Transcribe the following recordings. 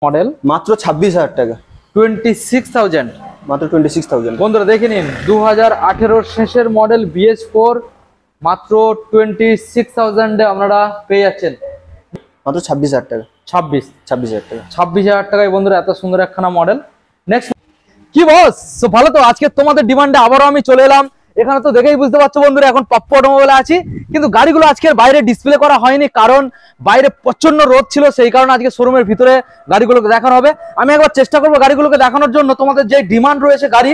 Model মাত্র 26,000 টাকা। 26,000 মাত্র 26,000। বন্ধুরা দেখে নিন 2018 শেষের মডেল BS4 মাত্র 26,000 এ আপনারা পেয়ে যাচ্ছেন। মাত্র 26,000 টাকা। 26,000 টাকা। 26,000 টাকায় বন্ধুরা এত সুন্দর একখানা মডেল। নেক্সট কি বস, সো ভালো তো? আজকে তোমাদের ডিমান্ডে আবারও আমি চলে এলাম। এখানে তো দেখেই বুঝতে পারছো বন্ধুরা, এখন পাপ্পু অটোমোবাইলে আছি, কিন্তু গাড়িগুলো আজকে বাইরে ডিসপ্লে করা হয়নি, কারণ বাইরে প্রচন্ড রোদ ছিল, সেই কারণে আজকে শোরুমের ভিতরে গাড়িগুলোকে দেখানো হবে। আমি একবার চেষ্টা করবো গাড়িগুলোকে দেখানোর জন্য। তোমাদের যে ডিমান্ড রয়েছে গাড়ি,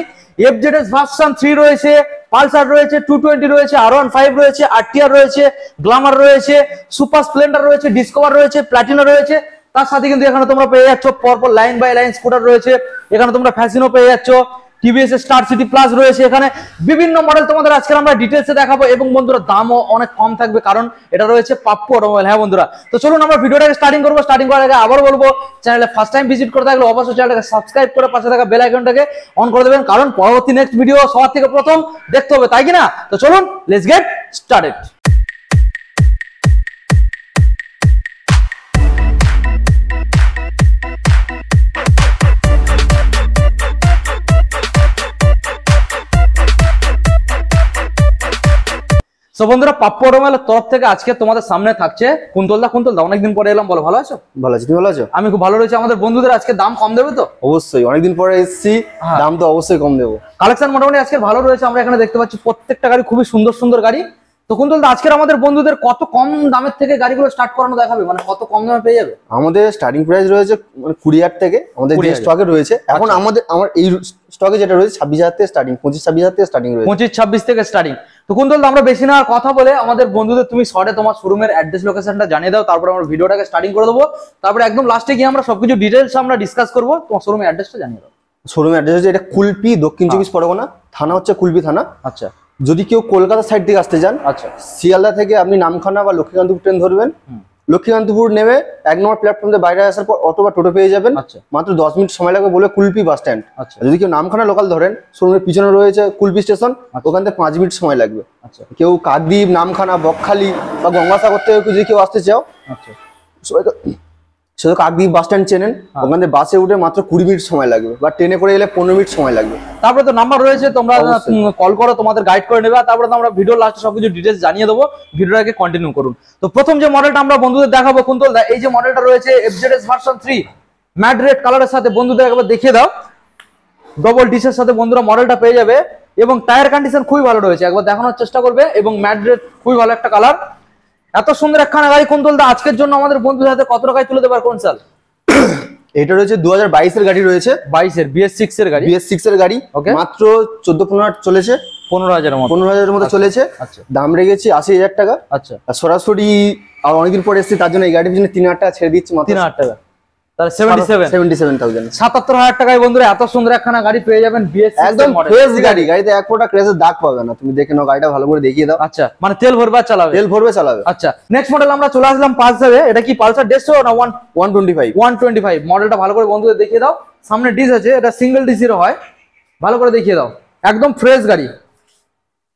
FZS ভার্সন 3 রয়েছে, পালসার রয়েছে, 220 রয়েছে, R15 রয়েছে, RTR রয়েছে, গ্ল্যামার রয়েছে, সুপার স্প্লেন্ডার রয়েছে, ডিসকভার রয়েছে, প্লাটিনা রয়েছে। তার সাথে কিন্তু এখানে তোমরা পেয়ে যাচ্ছ পরপর লাইন বাই লাইন স্কুটার রয়েছে। এখানে তোমরা ফ্যাসিনো পেয়ে যাচ্ছ, TVS স্টার সিটি প্লাস রয়েছে। এখানে বিভিন্ন মডেল তোমাদের আজকে আমরা ডিটেইলসে দেখাবো, এবং বন্ধুরা দামও অনেক কম থাকবে, কারণ এটা রয়েছে পাপ্পু অটোমোবাইল। হ্যাঁ বন্ধুরা, তো চলুন আমরা ভিডিওটাকে স্টার্টিং করবো। স্টার্টিং করার আগে আবার বলবো, চ্যানেলে ফার্স্ট টাইম ভিজিট করে থাকলে অবশ্যই চ্যানেলটাকে সাবস্ক্রাইব করে পাশে থাকা বেল আইকনটাকে অন করে দেবেন, কারণ পরবর্তী নেক্সট ভিডিও সবার থেকে প্রথম দেখতে হবে, তাই কি না? তো চলুন, লেটস গেট স্টার্টেড। তো বন্ধুরা, পাপ্পু অটোমোবাইলের তরফ থেকে আজকে তোমাদের সামনে থাকছে কুন্তলদা। কুন্তলদা, অনেকদিন পরে এলাম, বলো ভালো আছো? ভালো আছি, তুমি ভালো আছো? আমি খুব ভালো রয়েছে। আমাদের বন্ধুদের আজকে দাম কম দেবে তো? অবশ্যই, অনেকদিন পরে এসেছি, দাম তো অবশ্যই কম দেবো। কালেকশন মোটামুটি আজকে ভালো রয়েছে। আমরা এখানে দেখতে পাচ্ছি প্রত্যেকটা গাড়ি খুবই সুন্দর সুন্দর গাড়ি। তো কুন্তলদা, আজকের আমাদের বন্ধুদের কত কম দামের থেকে গাড়িগুলো স্টার্ট করানো দেখাবে, মানে কত কম দামে পেয়ে যাবে? আমাদের স্টার্টিং প্রাইস রয়েছে 20,000 থেকে, আমাদের যে স্টকে রয়েছে এখন। আমার এই স্টকে যেটা রয়েছে 26,000 থেকে স্টার্টিং, 25-26,000 থেকে স্টার্টিং রয়েছে। 25-26 থেকে স্টার্টিং। তো কুন্তলদা, আমরা বেশি না কথা বলে আমাদের বন্ধুদের তুমি শর্টে তোমার শোরুমের অ্যাড্রেস লোকেশনটা জানিয়ে দাও, তারপর আমরা ভিডিওটাকে স্টার্টিং করে দেবো। তারপরে একদম লাস্টে গিয়ে আমরা সবকিছু ডিটেইলস আমরা ডিসকাস করবো। তোমার শোরুমের অ্যাড্রেসটা জানিয়ে দাও। শোরুমের অ্যাড্রেস হচ্ছে এটা কুলপি, দক্ষিণ 24 পরগনা, থানা হচ্ছে কুলপি থানা। আচ্ছা, যদি কেউ কলকাতা সাইড থেকে আসতে চান, আচ্ছা, শিয়ালদা থেকে আপনি নামখানা বা লক্ষ্মীকান্তপুর ট্রেন ধরবেন। লক্ষ্মীকান্তপুর নেমে 1 নম্বর প্ল্যাটফর্ম থেকে বাইরে আসার পর অটো বা টোটো পেয়ে যাবেন। মাত্র 10 মিনিট সময় লাগবে বলে কুলপি বাস স্ট্যান্ড। যদি কেউ নামখানা লোকাল ধরেন, শোরুমের পিছনে রয়েছে কুলপি স্টেশন, ওখান থেকে 5 মিনিট সময় লাগবে। কেউ কাকদ্বীপ, নামখানা, বকখালি বা গঙ্গাসাগর থেকে যদি কেউ আসতে চাও, শুধু কাকদ্বীপ বাস স্ট্যান্ড চেনেন, ওখান থেকে বাসে উঠে মাত্র 20 মিনিট সময় লাগবে, বা ট্রেনে করে এলে 15 মিনিট সময় লাগবে। তারপরে তো নাম্বার রয়েছে, তোমরা কল করো, তোমাদের গাইড করে নেবে। তারপরে তো আমরা ভিডিও লাস্টে সবকিছু ডিটেইলস জানিয়ে দেবো। ভিডিওটাকে কন্টিনিউ করুন। তো প্রথম যে মডেলটা আমরা বন্ধুদের দেখাবো কুন্তলদা, এই যে মডেলটা রয়েছে FZS ভার্সন 3 ম্যাট রেড কালারের সাথে, বন্ধুদের একবার দেখিয়ে দাও। ডবল ডিসের সাথে বন্ধুরা মডেলটা পেয়ে যাবে, এবং টায়ার কন্ডিশন খুবই ভালো রয়েছে, একবার দেখানোর চেষ্টা করবে। এবং ম্যাট রেড খুবই ভালো একটা কালার। এত সুন্দর একখানা গাড়ি কুন্তলদা, আজকের জন্য আমাদের বন্ধুদের হাতে কত টাকায় তুলে দেবার? কোন সাল? এটা রয়েছে 2022 এর গাড়ি রয়েছে, 22 এর BS6 এর গাড়ি। BS6 এর গাড়ি, মাত্র 14-15 চলেছে, 15,000 এর মতো চলেছে। দাম রেখেছি 80,000 টাকা। আচ্ছা, সরাসরি আর অনেকদিন পরে এসেছি, তার জন্য এই গাড়ির পিছনে 3,000 টাকা ছেড়ে দিচ্ছি, মাত্র 3,000 টাকা। তাহলে 77,000 77,000 টাকায় বন্ধুরা এত সুন্দর একখানা গাড়ি পেয়ে যাবেন। BS6 একদম ফ্রেশ গাড়ি, গাড়িতে এক ফোঁটা ক্র্যাশের দাগ পাবে না। তুমি দেখে নাও, গাড়িটা ভালো করে দেখিয়ে দাও। আচ্ছা, মানে তেল ভরবে আর চালাবে? তেল ভরবে চালাবে। আচ্ছা, নেক্সট মডেল আমরা চলে আসলাম পালসারে। এটা কি পালসার 150 না 125? মডেলটা ভালো করে বন্ধুদের দেখিয়ে দাও। সামনে ডিস আছে, এটা সিঙ্গেল ডিসির হয়, ভালো করে দেখিয়ে দাও। একদম ফ্রেশ গাড়ি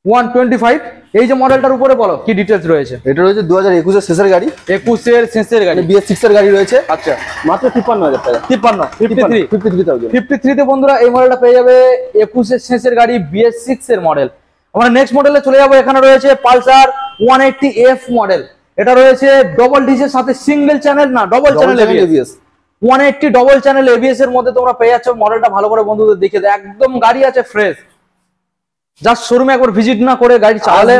125। এই যে মডেলটার উপরে বলো কি ডিটেইলস রয়েছে? এটা রয়েছে 2021 এর শেষের গাড়ি, 21 এর শেষের গাড়ি, BS6 এর গাড়ি রয়েছে। আচ্ছা, মাত্র 53,000 টাকা। 53,000 তে বন্ধুরা এই মডেলটা পেয়ে যাবে। 21 এর শেষের গাড়ি, BS6 এর মডেল। আমরা নেক্সট মডেলে চলে যাবো। এখানে রয়েছে পালসার 180F মডেল। এটা রয়েছে ডবল ডিসের সাথে সিঙ্গেল চ্যানেল না double channel ABS। 180 double channel ABS এর মধ্যে তোমরা পেয়ে যাচ্ছ। মডেলটা ভালো করে বন্ধুদের দেখিয়ে দাও। একদম গাড়ি আছে ফ্রেশ, জাস্ট শোরুমে একবার ভিজিট না করে গাড়ি চালালে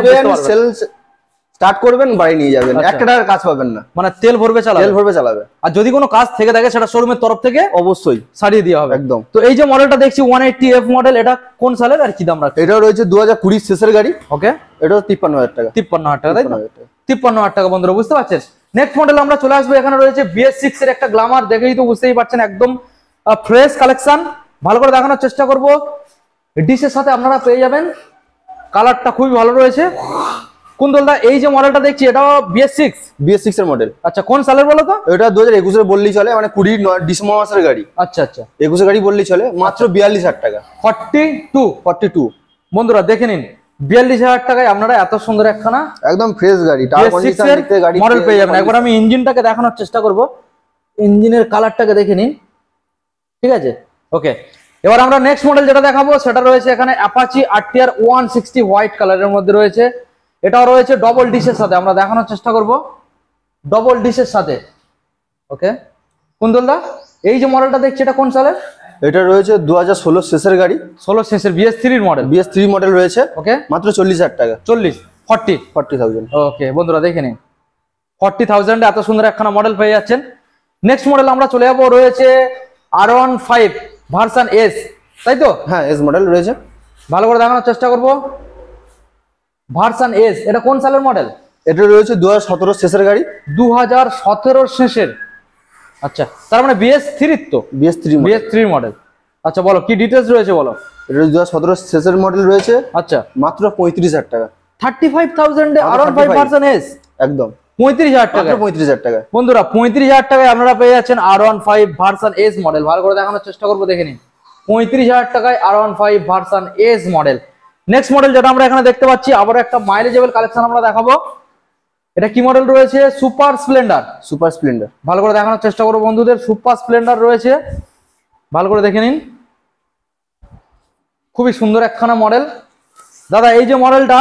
সেল স্টার্ট করবেন, বাড়ি নিয়ে যাবেন, একটা টাকার কাজ পাবেন না। মানে তেল ভরবে চালাবে। আর যদি কোনো কাজ থেকে থাকে সেটা শোরুমের তরফ থেকে অবশ্যই সারিয়ে দেওয়া হবে একদম। তো এই যে মডেলটা দেখছি 180F মডেল, এটা কোন সালের আর কি দাম রাখছে? এটা রয়েছে 2020 শেষের গাড়ি। ওকে, এটা 53,000 টাকা। 53,000 টাকা, তাই না? 53,000 টাকা বন্ধুরা, বুঝতে পারছেন। নেক্সট মডেল আমরা চলে আসবো। এখানে রয়েছে BS6 এর একটা গ্ল্যামার, দেখেই তো বুঝতেই পারছেন একদম ফ্রেশ কালেকশন। ভালো করে দেখানোর চেষ্টা করব। ডিসের সাথে আপনারা পেয়ে যাবেন, কালারটা খুবই ভালো রয়েছে। কুন্তলদা, এই যে মডেলটা দেখছি এটাও BS6 এর মডেল। আচ্ছা, কোন সালের বলো তো? এটা 2021 এর বললেই চলে, মানে 20 ডিসেম্বর মাসের গাড়ি। আচ্ছা আচ্ছা, 21 এর গাড়ি বললেই চলে, মাত্র 42,000 টাকা। 42 বন্ধুরা দেখে নিন, 42,000 টাকায় আপনারা এত সুন্দর একখানা একদম ফ্রেশ গাড়ি, টায়ার কন্ডিশন দেখতে গাড়ি মডেল পেয়ে যাবেন। একবার আমি ইঞ্জিনটাকে দেখানোর চেষ্টা করব। ইঞ্জিনের কালারটাকে দেখে নিন, ঠিক আছে, ওকে। এবার আমরা নেক্সট মডেল যেটা দেখাবো সেটা রয়েছে এখানে অ্যাপাচি আরটিআর 160 হোয়াইট কালারের মধ্যে রয়েছে। এটাও রয়েছে ডবল ডিশের সাথে, আমরা দেখানোর চেষ্টা করব ডবল ডিশের সাথে। ওকে কুন্তলদা, এই যে মডেলটা দেখছি এটা কোন সালের? এটা রয়েছে 2016 শেষের গাড়ি, 16 শেষের BS3 মডেল। BS3 মডেল রয়েছে, ওকে, মাত্র 40,000 টাকা। 40,000। ওকে বন্ধুরা দেখে নিন, 40,000 এত সুন্দর একখানা মডেল পেয়ে যাচ্ছেন। নেক্সট মডেল আমরা চলে যাবো, রয়েছে R15 ভার্সন এস, তাই তো? হ্যাঁ, এস মডেল রয়েছে। ভালো করে দেখানোর চেষ্টা করব। ভার্সন এস, এটা কোন সালের মডেল? এটা রয়েছে 2017 শেষের গাড়ি, 2017 শেষের। আচ্ছা, তার মানে BS3 তো, BS3 মডেল। আচ্ছা বলো কি ডিটেইলস রয়েছে বলো। এটা 2017 শেষের মডেল রয়েছে। আচ্ছা, মাত্র 35,000 টাকা। 35,000 এ R15 ভার্সন এস, একদম 35,000 টাকা। 35,000 টাকা বন্ধুরা 35,000 টাকায় আপনারা পেয়ে যাচ্ছেন R15 ভার্সন এস মডেল। ভালো করে দেখানোর চেষ্টা করবো, দেখে নিন 35,000 টাকায় R15 version S model. Next model যেটা আমরা এখানে দেখতে পাচ্ছি, আবার একটা মাইলেজেবল কালেকশন আমরা দেখাবো। এটা কি মডেল রয়েছে? Super Splendor. সুপার স্প্লেন্ডার, ভালো করে দেখানোর চেষ্টা করবো বন্ধুদের, সুপার স্প্লেন্ডার রয়েছে, ভালো করে দেখে নিন। খুবই সুন্দর একখানা মডেল। দাদা এই যে মডেলটা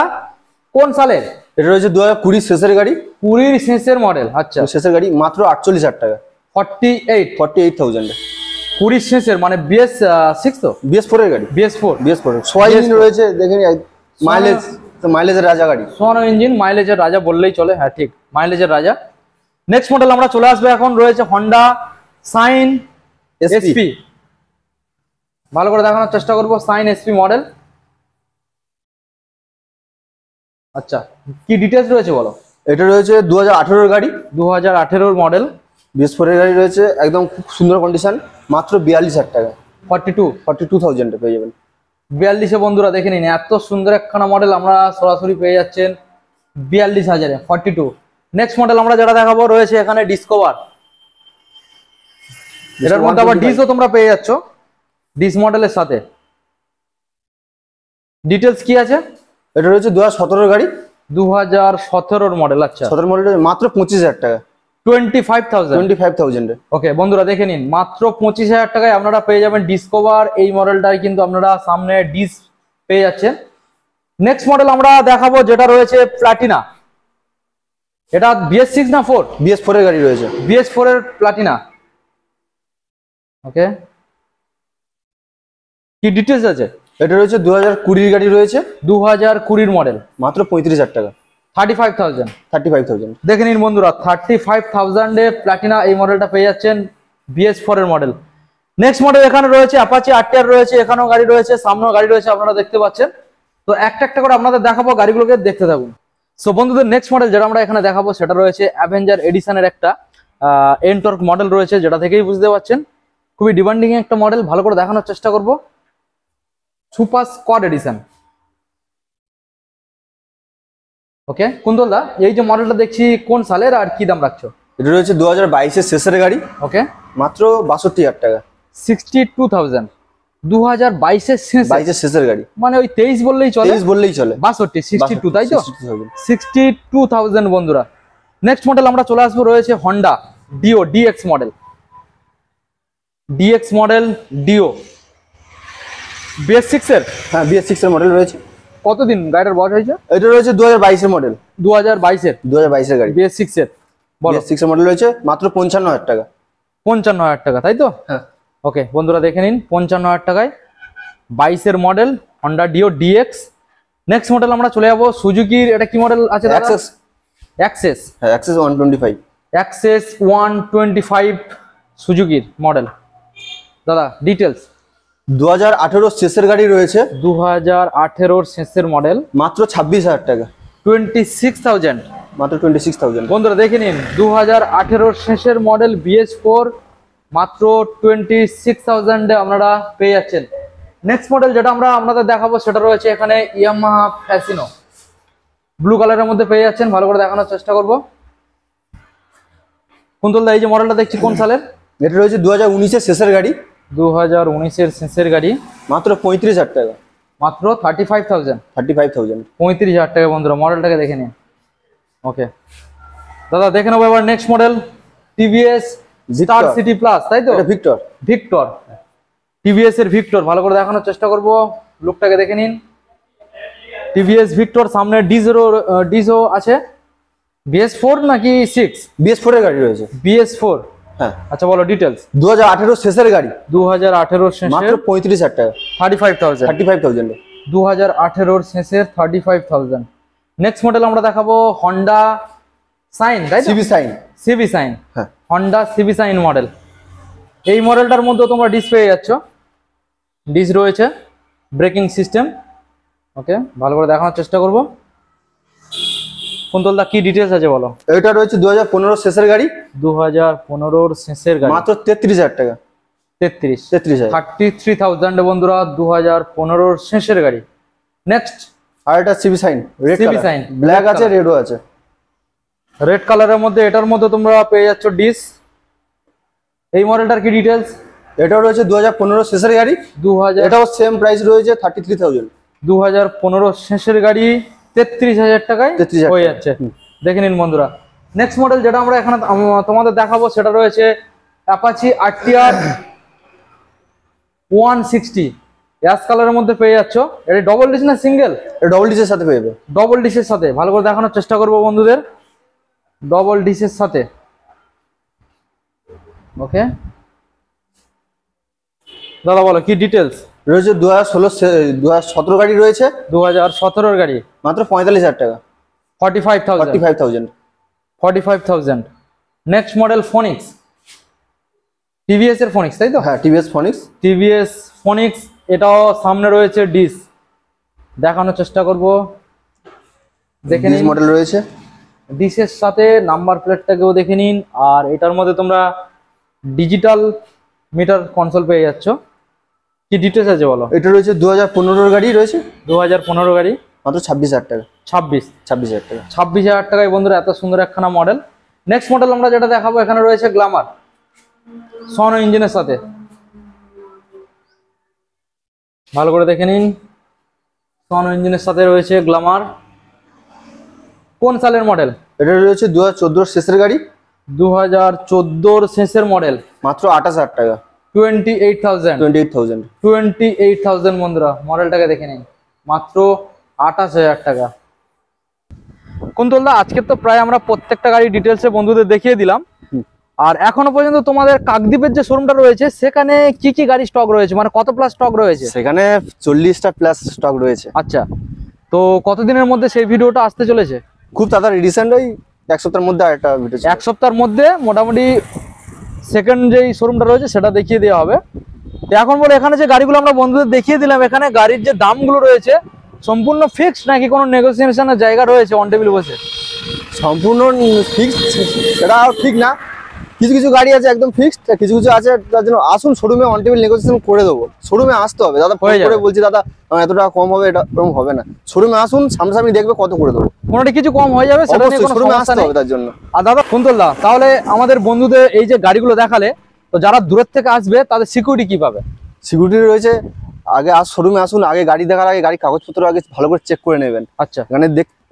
কোন সালের? এটা রয়েছে 2020 শেষের গাড়ি, 20 শেষের মডেল। আচ্ছা, শেষের গাড়ি, মাত্র 48,000 টাকা। 48,000 এ 20 শেষের, মানে BS6 তো, BS4 এর গাড়ি, BS4 সোয়া ইঞ্জিন রয়েছে। দেখেন মাইলেজ, তো মাইলেজের রাজা গাড়ি, সোয়ানো ইঞ্জিন, মাইলেজের রাজা বললেই চলে। হ্যাঁ ঠিক, মাইলেজের রাজা। নেক্সট মডেল আমরা চলে আসবে, এখন রয়েছে হন্ডা সাইন SP। ভালো করে দেখানোর চেষ্টা করবো, সাইন SP মডেল। আচ্ছা, কি ডিটেইলস রয়েছে বলো। এটা রয়েছে 2018 গাড়ি, 2018 মডেল, BS4 এর গাড়ি রয়েছে, একদম খুব সুন্দর কন্ডিশন, মাত্র 42,000 টাকা। 42,000 এ পেয়ে যাবেন। 42-এ বন্ধুরা দেখে নিন, এত সুন্দর একখানা মডেল আমরা সরাসরি পেয়ে যাচ্ছেন 42,000-এ, 42। নেক্সট মডেল আমরা যেটা দেখাবো রয়েছে এখানে ডিসকভার। এটার মধ্যে আবার ডিসও তোমরা পেয়ে যাচ্ছ, ডিস মডেলের সাথে। ডিটেলস কি আছে? এটা রয়েছে 2017 গাড়ি, 2017 মডেল। আচ্ছা, 17 মডেল, মাত্র 25,000 টাকা। 25,000। ওকে বন্ধুরা দেখে নিন, মাত্র 25,000 টাকায় আপনারা পেয়ে যাবেন ডিসকভার। এই মডেলটাই কিন্তু আপনারা সামনে ডিস পেয়ে যাচ্ছেন। নেক্সট মডেল আমরা দেখাবো যেটা রয়েছে প্লাটিনা। এটা BS6 না 4? BS4 এর গাড়ি রয়েছে, BS4 এর প্লাটিনা। ওকে, কি ডিটেইলস আছে? এটা রয়েছে 2020 গাড়ি রয়েছে, 2020 মডেল, মাত্র 35,000 টাকা। 35,000। দেখে নিন বন্ধুরা, 35,000-এ প্লাটিনা এই মডেলটা পেয়ে যাচ্ছেন, BS4 এর মডেল। নেক্সট মডেল এখানে রয়েছে অ্যাপাচি আরটিআর রয়েছে, এখানেও গাড়ি রয়েছে, সামনেও গাড়ি রয়েছে, আপনারা দেখতে পাচ্ছেন। তো একটা একটা করে আপনাদের দেখাবো, গাড়িগুলোকে দেখতে থাকুন। সো বন্ধুদের নেক্সট মডেল যেটা আমরা এখানে দেখাবো সেটা রয়েছে অ্যাভেঞ্জার এডিশনের একটা এনটর্ক মডেল রয়েছে, যেটা থেকেই বুঝতে পারছেন খুবই ডিমান্ডিং একটা মডেল। ভালো করে দেখানোর চেষ্টা করব, সুপার স্কোয়াড এডিশন। ওকে কুন্তলদা, এই যে মডেলটা দেখছি কোন সালের আর কি দাম রাখছো? এটা রয়েছে 2022 এর শেষের গাড়ি, ওকে, মাত্র 62,000 টাকা। 62,000, 2022-এর শেষ, 22 এর শেষের গাড়ি, মানে ওই 23 বললেই চলে, 23 বললেই চলে। 62 তাই তো, 62,000। 62,000 বন্ধুরা। নেক্সট মডেল আমরা চলে আসবো, রয়েছে Honda Dio DX model. Dio BS6 এর। হ্যাঁ, BS6 এর মডেল রয়েছে। কতদিন গাড়িটার বয়স হয়েছে? এটা রয়েছে 2022 এর মডেল, 2022 এর গাড়ি, BS6 এর। বলো, BS6 এর মডেল রয়েছে, মাত্র 55,000 টাকা। 55,000 টাকা তাই তো? হ্যাঁ। ওকে বন্ধুরা দেখে নিন, 55,000 টাকায় 22 এর model Honda Dio DX। Next model আমরা চলে যাবো সুজুকির, এটা কি মডেল আছে দাদা? অ্যাক্সেস। হ্যাঁ, অ্যাক্সেস 125। অ্যাক্সেস 125 সুজুকির মডেল। দাদা ডিটেলস। 2018 শেষের গাড়ি রয়েছে, 2018 শেষের মডেল, মাত্র 26,000 টাকা। 26,000। মাত্র 26,000। বন্ধুরা দেখে নিন, 2018 শেষের মডেল BS4, মাত্র 26,000-এ আপনারা পেয়ে যাচ্ছেন। নেক্সট মডেল যেটা আমরা আপনাদের দেখাবো সেটা রয়েছে এখানে ইয়ামাহা ফ্যাসিনো, ব্লু কালারের মধ্যে পেয়ে যাচ্ছেন। ভালো করে দেখানোর চেষ্টা করব। কুন্তলদা, এই যে মডেলটা দেখছি কোন সালের? এটা রয়েছে 2019 এর শেষের গাড়ি, 2019-এর শেষের গাড়ি, মাত্র 35,000 টাকা। মাত্র 35,000। 35,000। 35,000 টাকা বন্ধুরা, মডেলটাকে দেখে নিন। ওকে দাদা, দেখে নেবো এবার next model TVS star city plus, তাই তো? এটা ভিক্টর। টিভিএস এর ভিক্টর, ভালো করে দেখানোর চেষ্টা করব, লুকটাকে দেখে নিন। টিভিএস ভিক্টর, সামনে ডিজো আছে। BS4 নাকি 6? BS4 এর গাড়ি রয়েছে। BS4, হ্যাঁ। আচ্ছা বলো ডিটেলস। 2018 শেষের গাড়ি, 2018 মাত্র শেষের 35,000 টাকা, 35,000। 35,000 2018 শেষের 35,000। নেক্সট মডেল আমরা দেখাবো হন্ডা সাইন, তাই তো? সিবি সাইন, হ্যাঁ। Honda CB Shine model. এই মডেলটার মধ্যে তোমরা ডিস পেয়ে যাচ্ছ, ডিস রয়েছে, ব্রেকিং সিস্টেম। ওকে, ভালো করে দেখানোর চেষ্টা করব। কুন্তলদা কি ডিটেলস আছে বলো। এটা রয়েছে 2015 শেষের গাড়ি, 2015 শেষের গাড়ি, মাত্র 33,000 টাকা। 33,000 33,000 বন্ধুরা, 2015 শেষের গাড়ি। নেক্সট আর এটা CB Shine, red CB colour, sign, black red আছে, color। রেডও আছে। রেড কালারের মধ্যে এটার মধ্যে তোমরা পেয়ে যাচ্ছ ডিস। এই মডেলটার কি ডিটেলস? এটাও রয়েছে 2015 শেষের গাড়ি, 2000 এটাও সেম প্রাইস রয়েছে 33,000। 2015 শেষের গাড়ি 33,000 টাকায় 33,000 হয়ে যাচ্ছে। দেখে নিন বন্ধুরা। নেক্সট মডেল যেটা আমরা এখানে তোমাদের দেখাবো সেটা রয়েছে অ্যাপাচি RTR 160, অ্যাশ কালারের মধ্যে পেয়ে যাচ্ছ। এটা ডবল ডিস না সিঙ্গেল? এটা ডবল ডিসের সাথে পেয়ে যাবে। ডবল ডিসের সাথে, ভালো করে দেখানোর চেষ্টা করবো বন্ধুদের, ডবল ডিসের সাথে। ওকে দাদা বলো কি ডিটেলস। রয়েছে 2017 গাড়ি রয়েছে, 2017 গাড়ি, মাত্র 45,000 টাকা, 45,000। 45,000। নেক্সট মডেল ফোনিক্স, টিভিএস এর ফোনিক্স, তাই তো? হ্যাঁ, টিভিএস ফোনিক্স। টিভিএস ফোনিক্স, এটাও সামনে রয়েছে ডিস, দেখানোর চেষ্টা করব, দেখে নিন। মডেল রয়েছে ডিসের সাথে নাম্বার প্লেটটাকেও দেখে নিন। আর এটার মধ্যে তোমরা ডিজিটাল মিটার কনসোল পেয়ে যাচ্ছ। কি ডিটেলস আছে বলো। এটা রয়েছে 2015 গাড়ি রয়েছে, 2015 গাড়ি, মাত্র 26,000 টাকা, 26,000 টাকা। 26,000 টাকায় বন্ধুরা এত সুন্দর একখানা মডেল। নেক্সট মডেল আমরা যেটা দেখাবো, এখানে রয়েছে গ্ল্যামার সনো ইঞ্জিনের সাথে, ভালো করে দেখে নিন। সনো ইঞ্জিনের সাথে রয়েছে গ্ল্যামার। কোন সালের মডেল? এটা রয়েছে 2014 শেষের গাড়ি, 2014 শেষের মডেল, মাত্র 28,000 টাকা, 28,000। 28,000 বন্ধুরা মডেলটাকে দেখে নিন, মাত্র 28,000 টাকা। কুন্তলদা আজকে তো প্রায় আমরা প্রত্যেকটা গাড়ি ডিটেলসে বন্ধুদের দেখিয়ে দিলাম। আর এখনো পর্যন্ত তোমাদের কাকদ্বীপের যে শোরুমটা রয়েছে সেখানে কি কি গাড়ি স্টক রয়েছে, মানে কত প্লাস স্টক রয়েছে? সেখানে 40টা প্লাস স্টক রয়েছে। আচ্ছা, তো কতদিনের মধ্যে সেই ভিডিওটা আসতে চলেছে? খুব তাড়াতাড়ি, রিসেন্ট ওই এক সপ্তাহের মধ্যে আরেকটা ভিডিও, এক সপ্তাহের মধ্যে মোটামুটি সেকেন্ড যেই শোরুমটা রয়েছে সেটা দেখিয়ে দেওয়া হবে। তো এখন বলে এখানে যে গাড়িগুলো আমরা বন্ধুদের দেখিয়ে দিলাম, এখানে গাড়ির যে দামগুলো রয়েছে সম্পূর্ণ ফিক্সড নাকি কোনো নেগোসিয়েশনের জায়গা রয়েছে অন টেবিল বসে? সম্পূর্ণ ফিক্সড সেটা ঠিক না, কিছু কিছু গাড়ি আছে একদম ফিক্সড, কিছু কিছু আছে তার জন্য আসুন শোরুমে অন টেবিল নেগোসিয়েশন করে দেবো। শোরুমে আসতে হবে দাদা, ফোন করে বলছি দাদা এত টাকা কম হবে, এটা এরকম হবে না। শোরুমে আসুন, সামনাসামনি দেখবে কত করে দেবো, মোটামুটি কিছু কম হয়ে যাবে, সেটা নিয়ে কোনো শোরুমে সমস্যা আসতে নেই। হবে তার জন্য। আর দাদা কুন্তলদা, তাহলে আমাদের বন্ধুদের এই যে গাড়িগুলো দেখালে, তো যারা দূরের থেকে আসবে তাদের সিকিউরিটি কি পাবে? সিকিউরিটি রয়েছে, আগে শোরুমে আসুন, আগে গাড়ি দেখার আগে গাড়ি কাগজপত্র আগে ভালো করে চেক করে নেবেন। আচ্ছা, মানে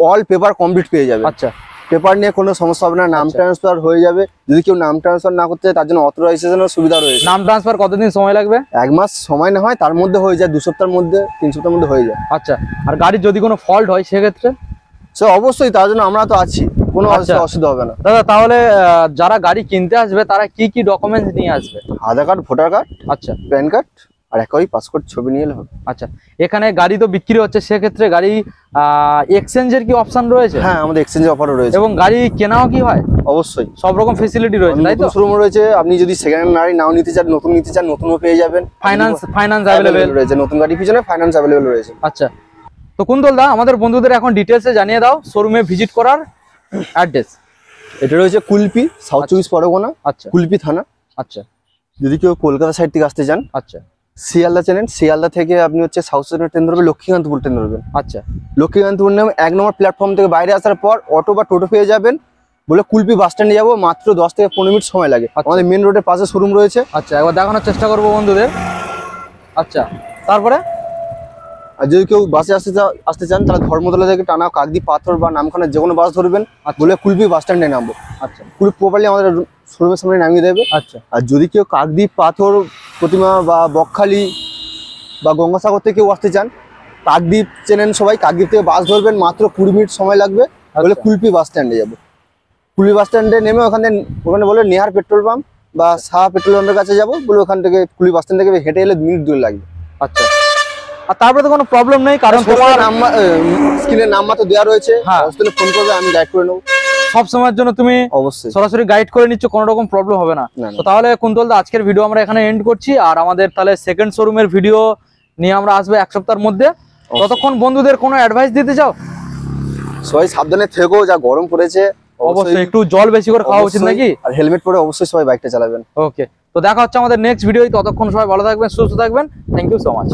অল পেপার কমপ্লিট পেয়ে যাবে। আচ্ছা, পেপার নিয়ে কোনো সমস্যা হবে না, নাম ট্রান্সফার হয়ে যাবে। যদি কেউ নাম ট্রান্সফার না করতে চায় তার জন্য অথরাইজেশনের সুবিধা রয়েছে। নাম ট্রান্সফার কতদিন সময় লাগবে? 1 মাস সময় না হয়, তার মধ্যে হয়ে যায়, 2 সপ্তাহের মধ্যে, 3 সপ্তাহের মধ্যে হয়ে যায়। আচ্ছা, আর গাড়ির যদি কোনো ফল্ট হয় সেক্ষেত্রে? সে অবশ্যই, তার জন্য আমরা তো আছি, কোনো অসুবিধা হবে না। দাদা তাহলে যারা গাড়ি কিনতে আসবে তারা কি কি ডকুমেন্টস নিয়ে আসবে? আধার কার্ড, ভোটার কার্ড, আচ্ছা, প্যান কার্ড, আর একই পাসপোর্ট ছবি নিয়ে এলে হবে। আচ্ছা, এখানে গাড়ি তো বিক্রি হচ্ছে, সেক্ষেত্রে গাড়ি এক্সচেঞ্জের কি অপশন রয়েছে? হ্যাঁ, আমাদের এক্সচেঞ্জ অফারও রয়েছে। এবং গাড়ি কেনাও কি হয়? অবশ্যই, সব রকম ফেসিলিটি রয়েছে, তাই তো? শোরুম রয়েছে, আপনি যদি সেকেন্ড হ্যান্ড গাড়ি নাও নিতে চান, নতুন নিতে চান, নতুনও পেয়ে যাবেন। ফাইন্যান্স অ্যাভেলেবেল রয়েছে, নতুন গাড়ির পিছনে ফাইন্যান্স অ্যাভেলেবেল রয়েছে। আচ্ছা, তো কুন্তলদা আমাদের বন্ধুদের এখন ডিটেলসে জানিয়ে দাও শোরুমে ভিজিট করার অ্যাড্রেস। এটা রয়েছে কুলপি, সাউথ 24 পরগনা। আচ্ছা, কুলপি থানা। আচ্ছা, যদি কেউ কলকাতা সাইড থেকে আসতে চান, আচ্ছা, শিয়ালদা চেনেন, শিয়ালদা থেকে আপনি হচ্ছে সাউথ স্টেশনের ট্রেন ধরবেন, লক্ষ্মীকান্তপুর ট্রেন ধরবেন। আচ্ছা, লক্ষ্মীকান্তপুর নামে 1 নম্বর প্ল্যাটফর্ম থেকে বাইরে আসার পর অটো বা টোটো পেয়ে যাবেন, বলে কুলপি বাস স্ট্যান্ডে যাবো, মাত্র 10 থেকে 15 মিনিট সময় লাগে। আমাদের মেন রোডের পাশে শোরুম রয়েছে। আচ্ছা, একবার দেখানোর চেষ্টা করবো বন্ধুদের। আচ্ছা, তারপরে আর যদি কেউ বাসে আসতে চান তাহলে ধর্মতলা থেকে টানা কাকদ্বীপ, পাথর বা নামখানা যে কোনো বাস ধরবেন, বলে কুলপি বাস স্ট্যান্ডে নামবো। আচ্ছা, কুলপি প্রপারলি আমাদের শোরুমের সামনে নামিয়ে দেবে। আচ্ছা, আর যদি কেউ কাকদ্বীপ, পাথর প্রতিমা বা বকখালি বা গঙ্গাসাগর থেকে কেউ আসতে চান, কাকদ্বীপ চেনেন সবাই, কাকদ্বীপ থেকে বাস ধরবেন, মাত্র 20 মিনিট সময় লাগবে, বলে কুলপি বাস স্ট্যান্ডে যাবো। কুলপি বাস স্ট্যান্ডে নেমে ওখানে বলে নেহার পেট্রোল পাম্প বা সাহা পেট্রোল পাম্পের কাছে যাবো, বলে ওখান থেকে কুলপি বাস স্ট্যান্ড থেকে হেঁটে এলে মিনিট 2 লাগবে। আচ্ছা, আর তারপরে তো কোনো প্রবলেম নেই, কারণ তোমার নাম্বার স্ক্রিনে নাম্বার তো দেওয়া রয়েছে, হসপিটালে ফোন করবে, আমি গাইড করে নেবো। সব সময়ের জন্য তুমি অবশ্যই সরাসরি গাইড করে নিচ্ছ, কোনো রকম প্রবলেম হবে না। তো তাহলে কুন্তল দা আজকের ভিডিও আমরা এখানে এন্ড করছি, আর আমাদের তাহলে সেকেন্ড শোরুমের ভিডিও নিয়ে আমরা আসবো 1 সপ্তাহের মধ্যে। ততক্ষণ বন্ধুদের কোনো অ্যাডভাইস দিতে চাও? সবাই সাবধানে থেকো, যা গরম পড়েছে, অবশ্যই একটু জল বেশি করে খাওয়া উচিত নাকি, আর হেলমেট পরে অবশ্যই সবাই বাইকটা চালাবেন। ওকে, তো দেখা হচ্ছে আমাদের নেক্সট ভিডিও। ততক্ষণ সবাই ভালো থাকবেন, সুস্থ থাকবেন। Thank you so much.